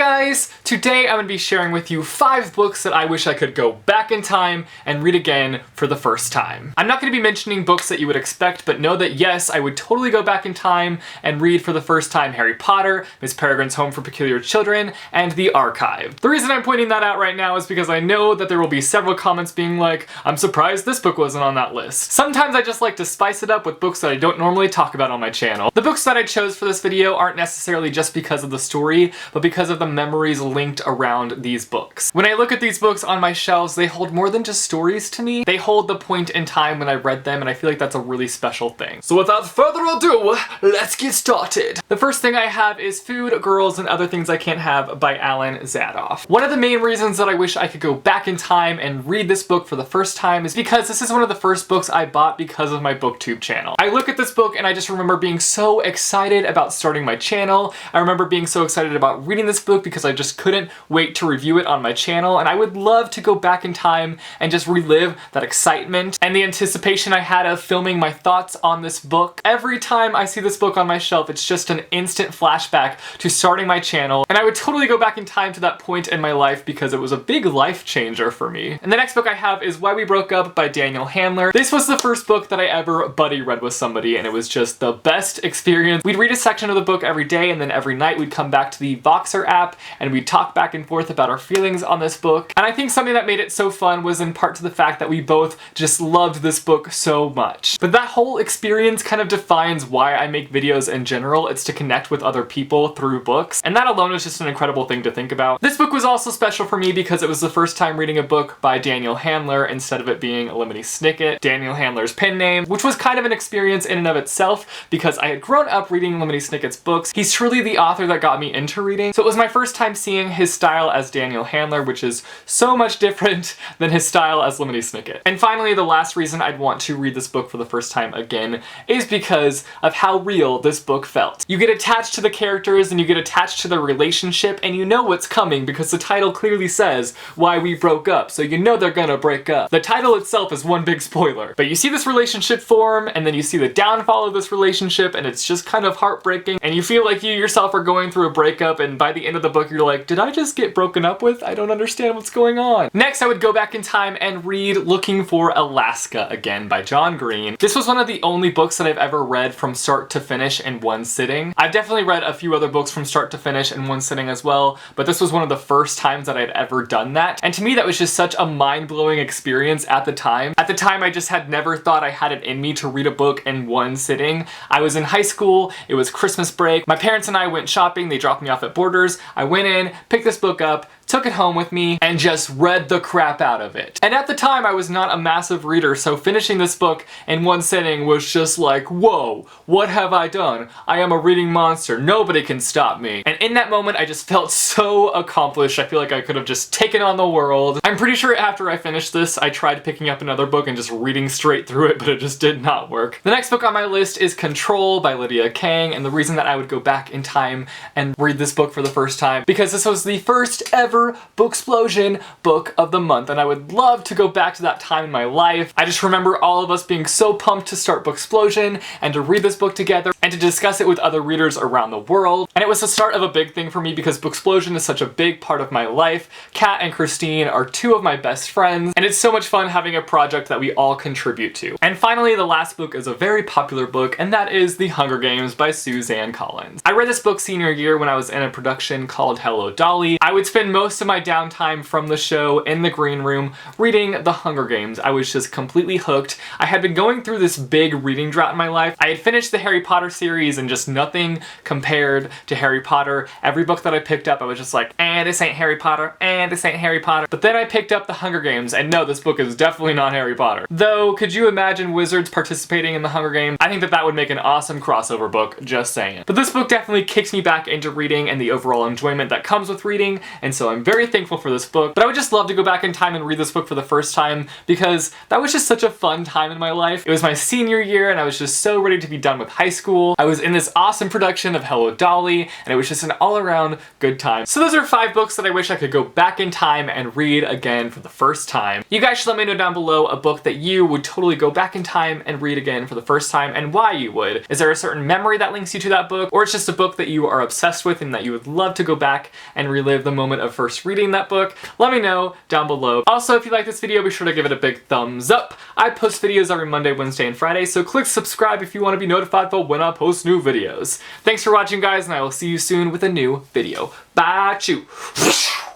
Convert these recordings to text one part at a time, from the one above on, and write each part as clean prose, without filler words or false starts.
guys! Today I'm going to be sharing with you 5 books that I wish I could go back in time and read again for the first time. I'm not going to be mentioning books that you would expect, but know that yes, I would totally go back in time and read for the first time Harry Potter, Miss Peregrine's Home for Peculiar Children, and The Archive. The reason I'm pointing that out right now is because I know that there will be several comments being like, I'm surprised this book wasn't on that list. Sometimes I just like to spice it up with books that I don't normally talk about on my channel. The books that I chose for this video aren't necessarily just because of the story, but because of the memories linked around these books. When I look at these books on my shelves, they hold more than just stories to me. They hold the point in time when I read them, and I feel like that's a really special thing. So without further ado, let's get started. The first thing I have is Food, Girls, and Other Things I Can't Have by Alan Zadoff. One of the main reasons that I wish I could go back in time and read this book for the first time is because this is one of the first books I bought because of my BookTube channel. I look at this book and I just remember being so excited about starting my channel. I remember being so excited about reading this book because I just couldn't wait to review it on my channel, and I would love to go back in time and just relive that excitement and the anticipation I had of filming my thoughts on this book. Every time I see this book on my shelf, it's just an instant flashback to starting my channel, and I would totally go back in time to that point in my life because it was a big life changer for me. And the next book I have is Why We Broke Up by Daniel Handler. This was the first book that I ever buddy read with somebody, and it was just the best experience. We'd read a section of the book every day, and then every night we'd come back to the Voxer app and we'd talk back and forth about our feelings on this book. And I think something that made it so fun was in part to the fact that we both just loved this book so much. But that whole experience kind of defines why I make videos in general. It's to connect with other people through books, and that alone is just an incredible thing to think about. This book was also special for me because it was the first time reading a book by Daniel Handler instead of it being Lemony Snicket, Daniel Handler's pen name, which was kind of an experience in and of itself because I had grown up reading Lemony Snicket's books. He's truly the author that got me into reading, so it was my first time seeing his style as Daniel Handler, which is so much different than his style as Lemony Snicket. And finally, the last reason I'd want to read this book for the first time again is because of how real this book felt. You get attached to the characters and you get attached to the relationship, and you know what's coming because the title clearly says Why We Broke Up, so you know they're gonna break up. The title itself is one big spoiler, but you see this relationship form, and then you see the downfall of this relationship, and it's just kind of heartbreaking, and you feel like you yourself are going through a breakup, and by the end of the book you're like, did I just get broken up with? I don't understand what's going on. Next, I would go back in time and read Looking for Alaska again by John Green. This was one of the only books that I've ever read from start to finish in one sitting. I've definitely read a few other books from start to finish in one sitting as well, but this was one of the first times that I'd ever done that, and to me that was just such a mind-blowing experience at the time. At the time, I just had never thought I had it in me to read a book in one sitting. I was in high school, it was Christmas break, my parents and I went shopping, they dropped me off at Borders, I went in, picked this book up, took it home with me, and just read the crap out of it. And at the time, I was not a massive reader, so finishing this book in one sitting was just like, whoa, what have I done? I am a reading monster, nobody can stop me. And in that moment, I just felt so accomplished. I feel like I could have just taken on the world. I'm pretty sure after I finished this, I tried picking up another book and just reading straight through it, but it just did not work. The next book on my list is Control by Lydia Kang, and the reason that I would go back in time and read this book for the first time, because this was the first ever Booksplosion book of the month, and I would love to go back to that time in my life. I just remember all of us being so pumped to start Booksplosion and to read this book together and to discuss it with other readers around the world. And it was the start of a big thing for me because Booksplosion is such a big part of my life. Kat and Christine are 2 of my best friends, and it's so much fun having a project that we all contribute to. And finally, the last book is a very popular book, and that is The Hunger Games by Suzanne Collins. I read this book senior year when I was in a production called Hello Dolly. I would spend most of my downtime from the show in the green room reading The Hunger Games. I was just completely hooked. I had been going through this big reading drought in my life. I had finished the Harry Potter series and just nothing compared to Harry Potter. Every book that I picked up, I was just like, this ain't Harry Potter, this ain't Harry Potter. But then I picked up The Hunger Games, and no, this book is definitely not Harry Potter. Though, could you imagine wizards participating in The Hunger Games? I think that that would make an awesome crossover book, just saying. But this book definitely kicks me back into reading and the overall enjoyment that comes with reading, and so I'm very thankful for this book. But I would just love to go back in time and read this book for the first time because that was just such a fun time in my life. It was my senior year and I was just so ready to be done with high school. I was in this awesome production of Hello Dolly and it was just an all-around good time. So those are 5 books that I wish I could go back in time and read again for the first time. You guys should let me know down below a book that you would totally go back in time and read again for the first time and why you would. Is there a certain memory that links you to that book, or it's just a book that you are obsessed with and that you would love to go back and relive the moment of first reading that book? Let me know down below. Also, if you like this video, be sure to give it a big thumbs up. I post videos every Monday, Wednesday, and Friday, so click subscribe if you want to be notified for when I post new videos. Thanks for watching, guys, and I will see you soon with a new video. Bye, choo.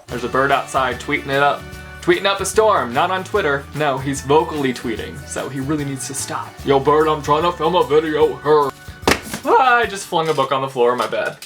There's a bird outside tweeting it up. Tweeting up a storm, not on Twitter. No, he's vocally tweeting, so he really needs to stop. Yo, bird, I'm trying to film a video. I just flung a book on the floor, my bad.